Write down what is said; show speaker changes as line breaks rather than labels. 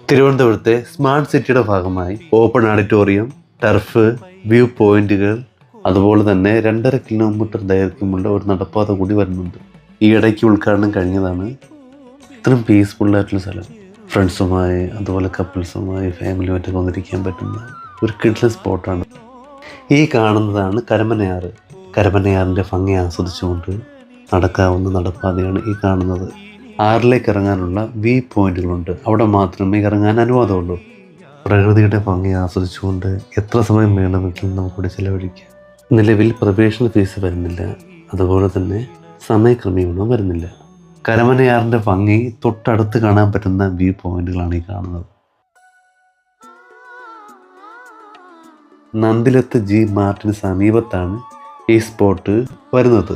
തിരുവനന്തപുരത്തെ സ്മാർട്ട് സിറ്റിയുടെ ഭാഗമായി ഓപ്പൺ ഓഡിറ്റോറിയം, ടർഫ്, വ്യൂ പോയിന്റുകൾ, അതുപോലെ തന്നെ 2.5 കിലോമീറ്റർ ദൈർഘ്യമുള്ള ഒരു നടപ്പാത കൂടി വരുന്നുണ്ട്. ഈ ഇടയ്ക്ക് ഉദ്ഘാടനം കഴിഞ്ഞതാണ്. ഇത്രയും പീസ്ഫുള്ളായിട്ടുള്ള സ്ഥലം, ഫ്രണ്ട്സുമായി അതുപോലെ കപ്പിൾസുമായി ഫാമിലിയുമായിട്ടൊക്കെ വന്നിരിക്കാൻ പറ്റുന്ന ഒരു കിഡ്ലി സ്പോട്ടാണ്. ഈ കാണുന്നതാണ് കരമനയാറ്. കരമനയാറിൻ്റെ ഭംഗി ആസ്വദിച്ചുകൊണ്ട് നടക്കാവുന്ന നടപ്പാതയാണ് ഈ കാണുന്നത്. ആറിലേക്ക് ഇറങ്ങാനുള്ള വ്യൂ പോയിന്റുകളുണ്ട്. അവിടെ മാത്രമേ ഇറങ്ങാൻ അനുവാദമുള്ളൂ. പ്രകൃതിയുടെ ഭംഗി ആസ്വദിച്ചുകൊണ്ട് എത്ര സമയം വേണമെങ്കിലും നമുക്കിവിടെ ചിലവഴിക്കാം. നിലവിൽ പ്രവേശന ഫീസ് വരുന്നില്ല, അതുപോലെ തന്നെ സമയക്രമീകരണം വരുന്നില്ല. കരമനയാറിൻ്റെ ഭംഗി തൊട്ടടുത്ത് കാണാൻ പറ്റുന്ന വ്യൂ പോയിന്റുകളാണ് ഈ കാണുന്നത്. നന്ദിലത്ത് ജി മാർട്ടിന് സമീപത്താണ് ഈ സ്പോട്ട് വരുന്നത്.